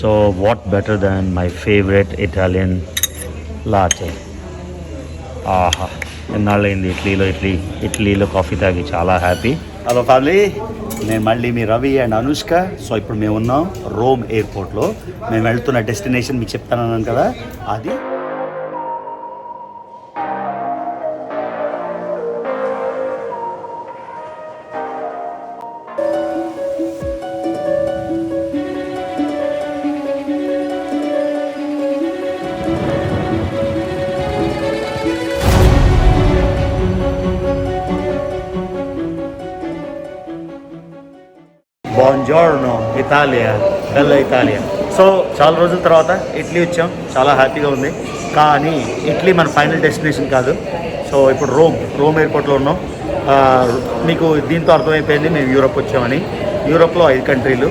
So what better than my favorite Italian latte? ఆహా, ఎన్నాళ్ళైంది ఇటలీలో కాఫీ తాగి చాలా హ్యాపీ. హలో ఫ్యామిలీ, నేను మళ్ళీ మీ రవి అండ్ అనుష్క. సో ఇప్పుడు మేము ఉన్నాం రోమ్ ఎయిర్పోర్ట్లో. మేము వెళ్తున్న డెస్టినేషన్ మీకు చెప్తానన్నాను కదా, అది బాంజోర్నో ఇటాలియా, బెల్ల ఇటాలియా. సో చాలా రోజుల తర్వాత ఇటలీ వచ్చాం, చాలా హ్యాపీగా ఉంది. కానీ ఇటలీ మన ఫైనల్ డెస్టినేషన్ కాదు. సో ఇప్పుడు రోమ్ ఎయిర్పోర్ట్లో ఉన్నాం. మీకు దీంతో అర్థమైపోయింది మేము యూరోప్ వచ్చామని. యూరోప్లో 5 కంట్రీలు,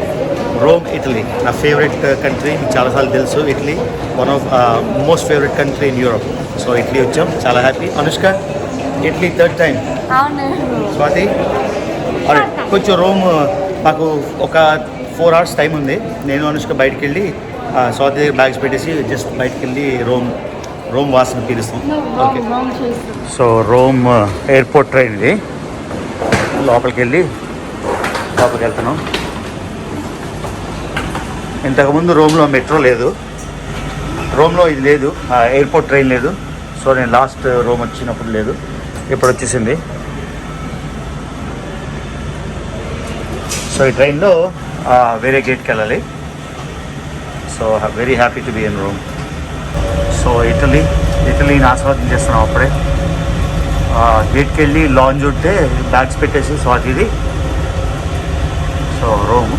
రోమ్ ఇటలీ నా ఫేవరెట్ కంట్రీ. మీకు చాలాసార్లు తెలుసు, Italy one of most favourite country in Europe. So Italy వచ్చాం, చాలా happy. Anushka, Italy 3rd time. Swathi, కొంచెం రోమ్ మాకు ఒక 4 hours టైం ఉంది. నేను అనుష్క బయటికి వెళ్ళి స్వాతి దగ్గర బ్యాగ్స్ పెట్టేసి జస్ట్ బయటికి వెళ్ళి రోమ్ వాసన పీలుస్తాం. Okay. So Rome airport train ఇది. లోపలికి వెళ్తున్నాం. ఇంతకుముందు రోమ్లో మెట్రో లేదు, రోమ్లో ఇది లేదు, ఎయిర్పోర్ట్ ట్రైన్ లేదు. సో నేను లాస్ట్ రోమ్ వచ్చినప్పుడు లేదు, ఇప్పుడు వచ్చేసింది. సో ఈ ట్రైన్లో వేరే గేట్కి వెళ్ళాలి. So very happy to be in Rome. So ఇటలీని ఆస్వాదించేస్తున్నాం. అప్పుడే గేట్కి వెళ్ళి లాంజ్ ఉంటే బ్యాగ్స్ పెట్టేసి స్వాతిది. సో రోమ్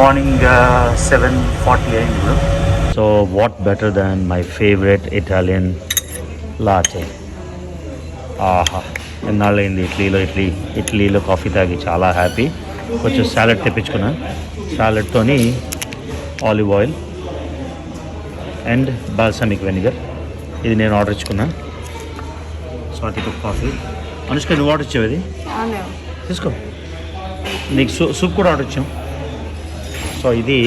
మార్నింగ్ 7:40 అయింది. So what better than my favourite Italian latte. ఆహా, ఎన్నాళ్ళైంది ఇటలీలో కాఫీ తాగి చాలా హ్యాపీ. కొంచెం సాలెడ్ తెప్పించుకున్నా. సాలెడ్తోని olive oil and balsamic vinegar, ఇది నేను ఆర్డర్ ఇచ్చుకున్నా. స్వాతి కాఫీ. అనుష్క, నువ్వు ఆర్డర్ ఇచ్చావు, ఇది తీసుకో. నీకు సూప్ కూడా ఆర్డర్ ఇచ్చాం. సో ఇది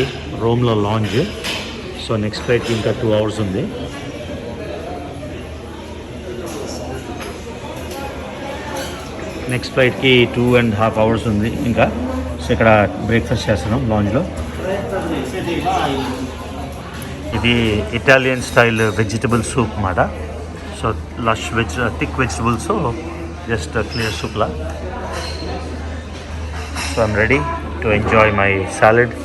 రోమ్లో లాంజ్. సో నెక్స్ట్ ఫ్లైట్కి ఇంకా 2 hours ఉంది. నెక్స్ట్ ఫ్లైట్కి 2.5 hours ఉంది ఇంకా. సో ఇక్కడ బ్రేక్ఫాస్ట్ చేస్తున్నాం లాంజ్లో. ఇది ఇటాలియన్ స్టైల్ వెజిటబుల్ సూప్ మాట. So lush thick vegetables, just clear సూప్లా. So I'm ready to enjoy my salad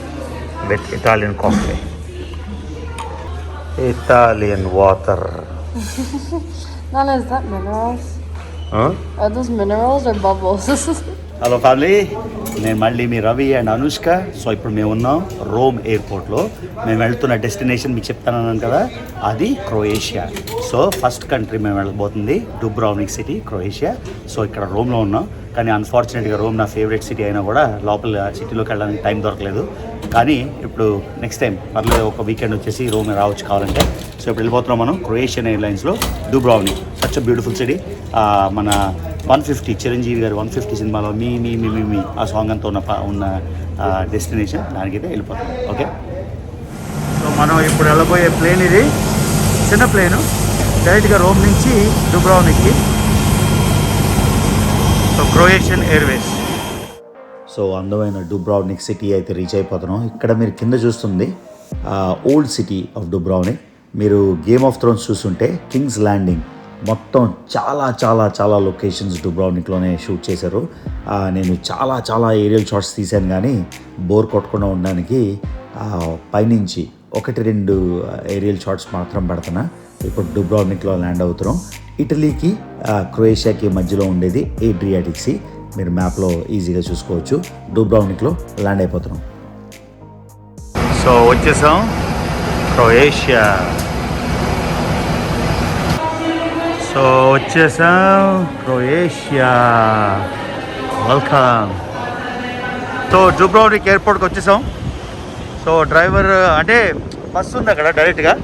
with Italian coffee. Italian water. Nana, is that minerals? Are those minerals or bubbles? Hello family, నేను మళ్ళీ మీ Ravi and Anushka. So ఇప్పుడు మేము ఉన్నాం Rome ఎయిర్పోర్ట్లో. మేము వెళ్తున్న destination మీకు చెప్తానన్నాను కదా, అది క్రొయేషియా. సో ఫస్ట్ కంట్రీ మేము వెళ్ళబోతుంది డుబ్రావ్నిక్ సిటీ, క్రొయేషియా. సో ఇక్కడ రోమ్లో ఉన్నాం. కానీ అన్ఫార్చునేట్గా రోమ్ నా ఫేవరెట్ సిటీ అయినా కూడా లోపల సిటీలోకి వెళ్ళడానికి టైం దొరకలేదు. కానీ ఇప్పుడు నెక్స్ట్ టైం పర్లేదు, ఒక వీకెండ్ వచ్చేసి రోమ్ రావచ్చు కావాలంటే. సో ఇప్పుడు వెళ్ళిపోతున్నాం మనం క్రొయేషియన్ ఎయిర్లైన్స్లో Dubrovnik. Such a beautiful city. మన 150 చిరంజీవి గారు 150 సినిమాలో మీ మీ మీ మీ మీ ఆ సాంగ్ అంతా ఉన్న డెస్టినేషన్, దానికైతే వెళ్ళిపోతాం. ఓకే. సో మనం ఇప్పుడు వెళ్ళబోయే ప్లేన్ ఇది చిన్న ప్లేను, డైరెక్ట్గా రోమ్ నుంచి డుబ్రావ్నిక్కి. So Croatian airways. సో అందమైన డుబ్రావ్నిక్ సిటీ అయితే రీచ్ అయిపోతున్నాం. ఇక్కడ మీరు కింద చూస్తుంది ఓల్డ్ సిటీ ఆఫ్ డుబ్రావ్నిక్. మీరు గేమ్ ఆఫ్ థ్రోన్స్ చూస్తుంటే కింగ్స్ ల్యాండింగ్ మొత్తం చాలా చాలా చాలా లొకేషన్స్ డుబ్రావ్నిక్లోనే షూట్ చేశారు. నేను చాలా ఏరియల్ షాట్స్ తీశాను, కానీ బోర్ కొట్టకుండా ఉండడానికి పైనుంచి 1-2 ఏరియల్ షాట్స్ మాత్రం పడుతున్నా. ఇప్పుడు డుబ్రావ్నిక్లో ల్యాండ్ అవుతున్నాం. ఇటలీకి క్రొయేషియాకి మధ్యలో ఉండేది ఏడ్రియాటిక్ సీ. మీరు మ్యాప్లో ఈజీగా చూసుకోవచ్చు. డుబ్రావ్నిక్లో ల్యాండ్ అయిపోతున్నాం. సో వచ్చేసాం క్రొయేషియా. సో వచ్చేసాం క్రొయేషియా. వెల్కమ్. సో డుబ్రావ్నిక్ ఎయిర్పోర్ట్కి వచ్చేసాం. సో డ్రైవర్ అంటే బస్సు ఉంది అక్కడ డైరెక్ట్గా.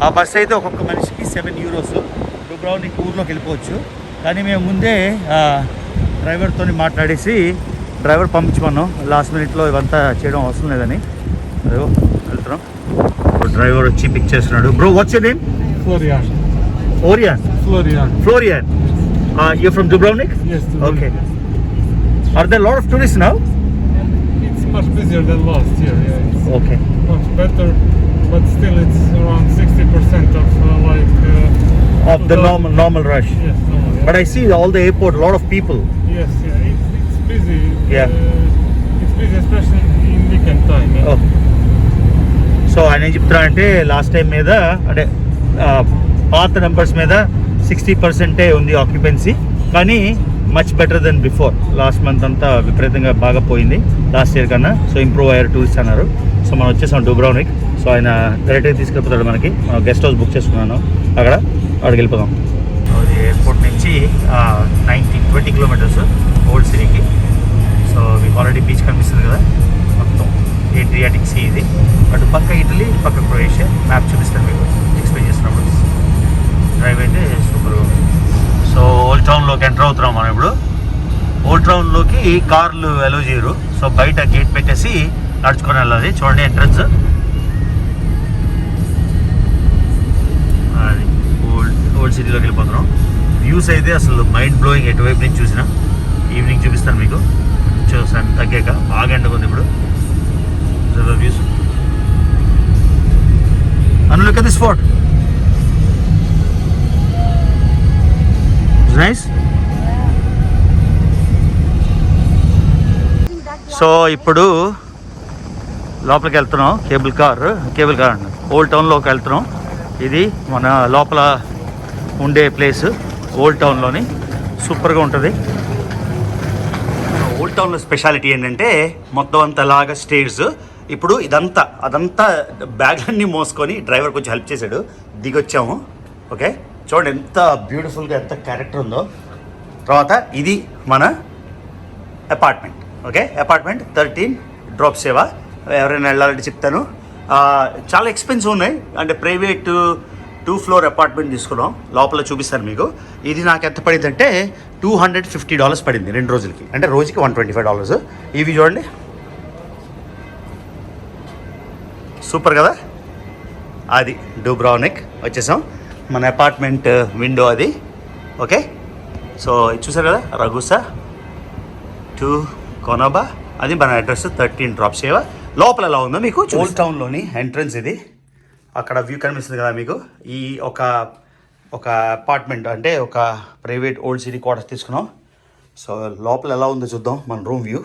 ఆ బస్సు అయితే ఒక్కొక్క మనిషికి €7. డుబ్రావ్నిక్ ఊర్లోకి వెళ్ళిపోవచ్చు. కానీ మేము ముందే డ్రైవర్తో మాట్లాడేసి డ్రైవర్ పంపించమన్నాం. లాస్ట్ మినిట్లో ఇవంతా చేయడం అవసరం లేదని. వెళ్ళిపోతున్నాం. డ్రైవర్ వచ్చి పిక్ చేస్తున్నాడు. Bro what's your name? Florian. Orion. Florian. Florian. You're from Dubrovnik? Yes. Dubrovnik. Okay. Are there a lot of tourists now? It's much busier than last year. Yeah, it's Okay. much better, but still it's around 60% of Of the normal rush. Yes, normal. Yeah. But I see all the airport, a lot of people. Yes, yeah, it's busy. Yeah. It's busy, especially in weekend time. Yeah. Oh. So ఆయన ఏం చెప్తున్నా అంటే last time మీద అంటే పాత numbers మీద 60% ఉంది occupancy, కానీ much better than before. Last month అంతా విపరీతంగా బాగా పోయింది లాస్ట్ ఇయర్ కన్నా. సో ఇంప్రూవ్ అయ్యారు టూరిస్ట్ అన్నారు. సో మనం వచ్చేసాం డూబ్రావ్నిక్. సో ఆయన డైరెక్ట్గా తీసుకెళ్ళిపోతాడు మనకి. గెస్ట్ హౌస్ బుక్ చేసుకున్నాను అక్కడ, అక్కడికి వెళ్ళిపోదాం. అది ఎయిర్పోర్ట్ నుంచి 20 కిలోమీటర్స్ ఓల్డ్ సిటీకి. సో మీకు ఆల్రెడీ బీచ్ కనిపిస్తుంది కదా, మొత్తం ఏడ్రియాటిక్ సీ ఇది. అటు పక్క ఇటలీ, పక్క క్రొయేషియా. మ్యాప్ చూపిస్తాను మీకు ఎక్స్ప్లెయిన్ చేస్తున్నప్పుడు. డ్రైవ్ అయితే సూపర్. సో ఓల్డ్ టౌన్లోకి ఎంటర్ అవుతున్నాం మనం ఇప్పుడు. ఓల్డ్ టౌన్లోకి కార్లు అలో చేయరు. సో బయట గేట్ పెట్టేసి నడుచుకొని వెళ్ళాలి. చూడండి ఎంట్రన్స్ అది. ఓల్డ్ సిటీలోకి వెళ్ళిపోతున్నాం. వ్యూస్ అయితే అసలు మైండ్ బ్లోయింగ్. ఎటువైపు నుంచి చూసినా. ఈవినింగ్ చూపిస్తాను మీకు. చూసాను తగ్గాక బాగా ఎండగా ఇప్పుడు. Views and look at this fort. It's nice. So ఇప్పుడు లోపలికి వెళ్తున్నాం. కేబుల్ కార్ అండి. ఓల్డ్ టౌన్లోకి వెళ్తున్నాం. ఇది మన లోపల ఉండే ప్లేస్ ఓల్డ్ టౌన్లోని. సూపర్గా ఉంటుంది. ఓల్డ్ టౌన్లో స్పెషాలిటీ ఏంటంటే మొత్తం అంతా లాగా స్టేర్స్. ఇప్పుడు అదంతా బ్యాగ్లన్నీ మోసుకొని డ్రైవర్ కొంచెం హెల్ప్ చేశాడు. దిగొచ్చాము. ఓకే, చూడండి ఎంత బ్యూటిఫుల్గా, ఎంత క్యారెక్టర్ ఉందో. తర్వాత ఇది మన అపార్ట్మెంట్. ఓకే, అపార్ట్మెంట్ 13 డ్రాప్ సేవ. ఎవరైనా వెళ్ళాలంటే చెప్తాను. చాలా ఎక్స్పెన్సివ్ ఉన్నాయి. అంటే ప్రైవేట్ 2 ఫ్లోర్ అపార్ట్మెంట్ తీసుకున్నాం. లోపల చూపిస్తాను మీకు. ఇది నాకు ఎంత పడింది అంటే $250 పడింది 2 రోజులకి. అంటే రోజుకి $125. ఇవి చూడండి, సూపర్ కదా. అది డూబ్రావ్నిక్ వచ్చేసాం. మన అపార్ట్మెంట్ విండో అది. ఓకే, సో చూసారు కదా, రఘుసా 2 కొనబా. అది మన అడ్రస్ 13 డ్రాప్ సేవ. లోపల ఎలా ఉందో మీకు ఓల్డ్ టౌన్లోని ఎంట్రన్స్ ఇది. అక్కడ వ్యూ కనిపిస్తుంది కదా మీకు. ఈ ఒక అపార్ట్మెంట్ అంటే ఒక ప్రైవేట్ ఓల్డ్ సిటీ క్వార్టర్స్ తీసుకున్నాం. సో లోపల ఎలా ఉందో చూద్దాం. మన రూమ్ వ్యూ.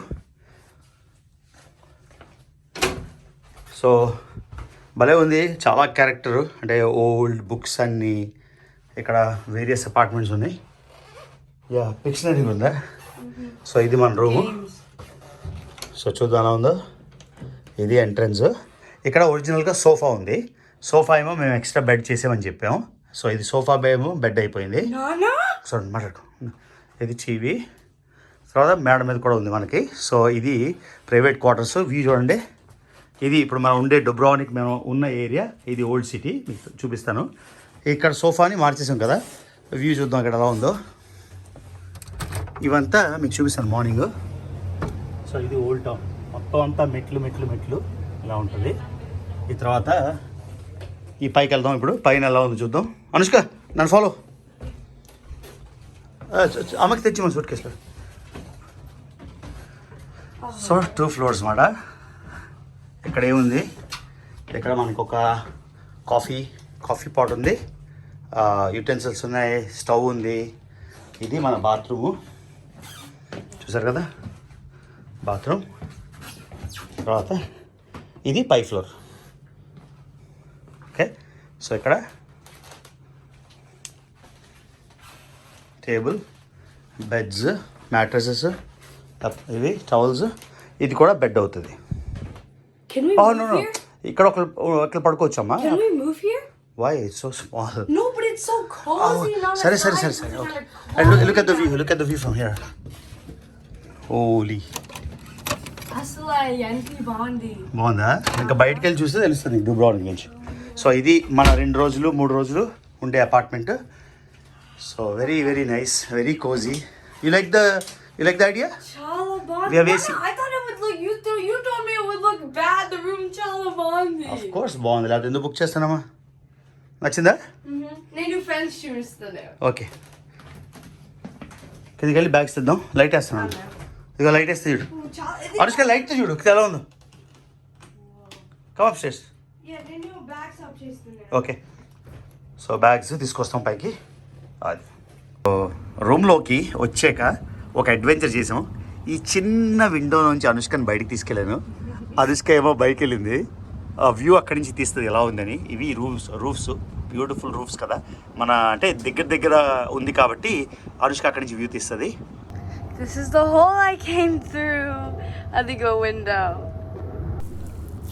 సో భలే ఉంది. చాలా క్యారెక్టర్. అంటే ఓల్డ్ బుక్స్ అన్నీ. ఇక్కడ వేరియస్ అపార్ట్మెంట్స్ ఉన్నాయి. యా, పిక్షనరీ ఉందా. సో ఇది మన రూము. సో చూద్దాం ఎలా ఉందో. ఇది ఎంట్రన్స్. ఇక్కడ ఒరిజినల్గా సోఫా ఉంది. సోఫా ఏమో మేము ఎక్స్ట్రా బెడ్ చేసామని చెప్పాము. సో ఇది సోఫా ఏమో బెడ్ అయిపోయింది. సో మాట్లాడు. ఇది టీవీ. తర్వాత మేడ మీద కూడా ఉంది మనకి. సో ఇది ప్రైవేట్ క్వార్టర్స్. వ్యూ చూడండి. ఇది ఇప్పుడు మనం ఉండే డూబ్రావ్నిక్ మేము ఉన్న ఏరియా. ఇది ఓల్డ్ సిటీ. మీకు చూపిస్తాను. ఇక్కడ సోఫాని మార్చేసాం కదా. వ్యూ చూద్దాం ఇక్కడ ఎలా ఉందో. ఇవంతా మీకు చూపిస్తాను మార్నింగ్. సో ఇది ఓల్డ్ టౌన్. మొత్తం అంతా మెట్లు ఇలా ఉంటుంది. ఈ తర్వాత ఈ పైకి వెళ్దాం. ఇప్పుడు పైన ఎలా ఉందో చూద్దాం. అనుష్క నన్ను ఫాలో. అమ్మకి తెచ్చి మన సూట్ కేసులో. సో 2 ఫ్లోర్స్ మాట. ఇక్కడ ఏముంది, ఇక్కడ మనకు ఒక కాఫీ పాట్ ఉంది. యూటెన్సిల్స్ ఉన్నాయి. స్టవ్ ఉంది. ఇది మన బాత్రూము. చూసారు కదా బాత్రూమ్. తర్వాత ఇది పై ఫ్లోర్. ఓకే, సో ఇక్కడ టేబుల్, బెడ్స్, మ్యాట్రసెస్, ఇవి టవల్స్. ఇది కూడా బెడ్ అవుతుంది. Can we move here? ఇక్కడ ఒకళ్ళు పడుకోవచ్చమ్మా. Can we move here? Why? It's so small. No, but it's so cozy. Sorry. Okay. And look at the view. Look at the view from here. Holy. అసలు ఎంత బాగుంది. బాగుందా? ఇంకా బయటకు వెళ్ళి చూస్తే తెలుస్తుంది నీకు డూబ్రావ్నిక్ గురించి. సో ఇది మన 2 రోజులు 3 రోజులు ఉండే apartment. So very nice, very cosy. You like the idea? చాలా బాగుంది. We have AC. I thought it would look. You told me it would look bad. The room చాలా బాగుంది. ఆఫ్ కోర్స్ బాగుంది, లేకపోతే ఎందుకు బుక్ చేస్తానమ్మా. నచ్చిందా? నేను ఫ్రెండ్స్ చూపిస్తాను. ఓకే, కిందకి వెళ్ళి బ్యాగ్స్ తెద్దాం. లైట్ వేస్తున్నాను, ఇదిగో లైట్ వేస్తే చూడు. అనుష్క లైట్ చూడు ఎలా ఉందో. Come up stairs. Okay, so bags తీసుకొస్తాం పైకి. అది రూమ్లోకి వచ్చాక ఒక అడ్వెంచర్ చేసాం. ఈ చిన్న విండో నుంచి అనుష్కని బయటికి తీసుకెళ్ళాను. అనుష్క ఏమో బయటికి వెళ్ళింది. ఆ వ్యూ అక్కడి నుంచి తీస్తుంది ఎలా ఉందని. ఇవి రూఫ్స్ బ్యూటిఫుల్ రూఫ్స్ కదా, మన అంటే దగ్గర ఉంది కాబట్టి అనుష్క అక్కడి నుంచి వ్యూ తీస్తుంది. This is the hole I came through. Adigo window.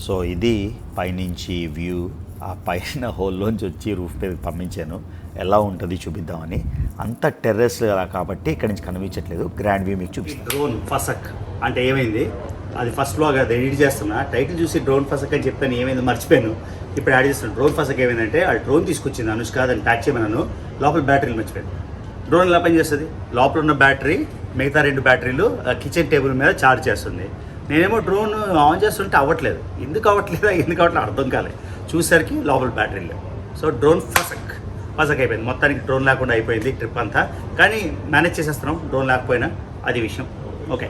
So ఇది పైనుంచి వ్యూ. ఆ పైన హోల్లోంచి వచ్చి రూఫ్ మీద పంపించాను, ఎలా ఉంటుంది చూపిద్దామని. అంత టెర్రస్ కాబట్టి ఇక్కడ నుంచి కనిపించట్లేదు. గ్రాండ్ వ్యూ మీకు చూపిస్తాను. డ్రోన్ ఫసక్ అంటే ఏమైంది, అది ఫస్ట్ బ్లాగ్ అది ఎడిట్ చేస్తున్నా. టైటిల్ చూసి డ్రోన్ ఫసక్ అని చెప్పాను, ఏమైంది మర్చిపోయాను. ఇప్పుడు యాడ్ చేస్తున్నాను. డ్రోన్ ఫసక్ ఏమైందంటే ఆ డ్రోన్ తీసుకొచ్చింది అనుష్క, దాన్ని ప్యాక్ చేయమన్నాను. లోపల బ్యాటరీలు మర్చిపోయాను. డ్రోన్ ఎలా పనిచేస్తుంది, లోపల ఉన్న బ్యాటరీ మిగతా 2 బ్యాటరీలు కిచెన్ టేబుల్ మీద ఛార్జ్ చేస్తుంది. నేనేమో డ్రోన్ ఆన్ చేస్తుంటే అవ్వట్లేదు. ఎందుకు అవ్వట్లేదు అర్థం కాలేదు. చూసరికి లోపల బ్యాటరీలు. సో డ్రోన్ ఫసక్ అయిపోయింది. మొత్తానికి డ్రోన్ లేకుండా అయిపోయింది ట్రిప్ అంతా. కానీ మేనేజ్ చేసేస్తున్నాం డ్రోన్ లేకపోయినా, అది విషయం. ఓకే,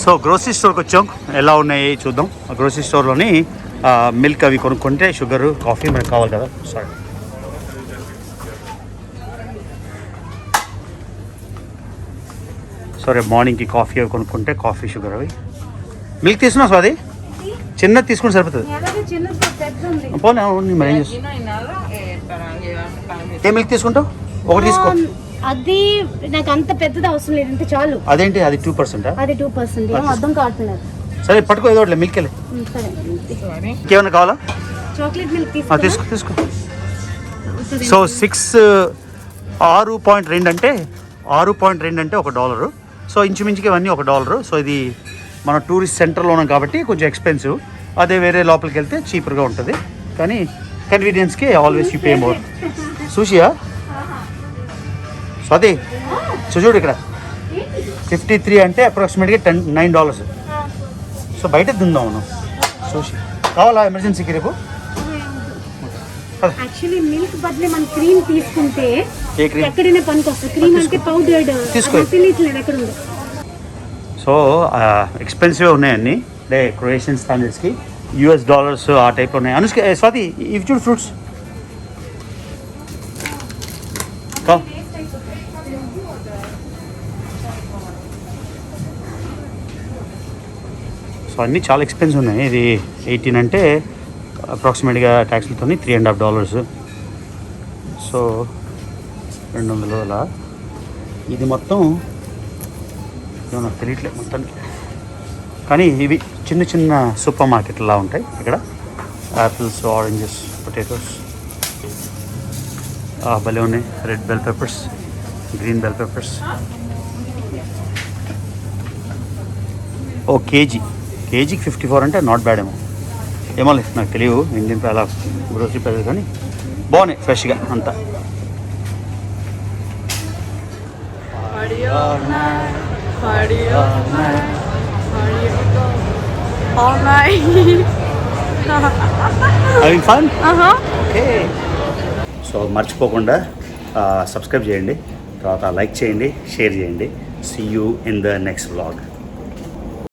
సో గ్రోసరీ స్టోర్కి వచ్చాం. ఎలా ఉన్నాయి చూద్దాం. గ్రోసరీ స్టోర్లోని మిల్క్ అవి కొనుక్కుంటే, షుగరు కాఫీ మనకు కావాలి కదా. సారీ, మార్నింగ్కి కాఫీ అవి కొనుక్కుంటే కాఫీ షుగర్ అవి. మిల్క్ తీసుకున్నావు స్వాది, చిన్నది తీసుకుంటే సరిపోతుంది. పోనీ మరి ఏం చేస్తావు? ఏ మిల్క్ తీసుకుంటావు? ఒకటి తీసుకో. అది నాకు అంత పెద్దది అవసరం లేదంటే చాలు. అదేంటి అది 2%? అది 2%. అర్థం కావట్లేదు. సరే పట్టుకో, ఏదో ఒకటి మిల్క్ వెళ్ళి. సరే, ఇంకేమైనా కావాలా? చాక్లెట్ మిల్క్ తీసుకో. సో 6.2 అంటే $1. సో ఇంచుమించుకి ఇవన్నీ $1. సో ఇది మన టూరిస్ట్ సెంటర్లో ఉన్నాం కాబట్టి కొంచెం ఎక్స్పెన్సివ్. అదే వేరే లోపలికి వెళ్తే చీపర్గా ఉంటుంది. కానీ కన్వీనియన్స్కి ఆల్వేస్ యూ పే మోర్. సుషియా స్వాతి చూడు ఇక్కడ 53 అంటే అప్రాక్సిమేట్గా $9. సో బయట తిందాం మనం. సుషి కావాలా ఎమర్జెన్సీకి రేపు? యాక్చువల్లీ మిల్క్ బదులు మనం క్రీమ్ తీసుకుంటే ఏ క్రీమ్? ఎక్కడైనా పనికి వస్తుంది. క్రీమ్ అంటే పౌడర్డ్ తీసుకో. తెలియట్లేదు ఎక్కడ ఉంది. సో ఎక్స్పెన్సివ్ ఉన్నాయన్నీ అంటే క్రొయేషియన్ స్టాండర్డ్స్కి. $US ఆ టైప్లో ఉన్నాయి. అనుష్క స్వాతి ఇవి చూడు ఫ్రూట్స్. సో అన్నీ చాలా ఎక్స్పెన్సివ్ ఉన్నాయి. ఇది 18 అంటే అప్రాక్సిమేట్గా ట్యాక్స్లతో $3.5. సో 200 అలా. ఇది మొత్తం నాకు తెలియట్లేదు మొత్తానికి. కానీ ఇవి చిన్న సూపర్ మార్కెట్లా ఉంటాయి ఇక్కడ. యాపిల్స్, ఆరెంజెస్, పొటాటోస్ భలే ఉన్నాయి. Red bell peppers, green bell peppers. కేజీకి 54 అంటే నాట్ బ్యాడ్ ఏమో లేదు, నాకు తెలియదు ఇండియన్ అలా గ్రోసరీ ప్రైజెస్. కానీ బాగున్నాయి ఫ్రెష్గా అంతా. Having fun? Okay. సో మర్చిపోకుండా సబ్స్క్రైబ్ చేయండి, తర్వాత లైక్ చేయండి, షేర్ చేయండి. See you in the next vlog.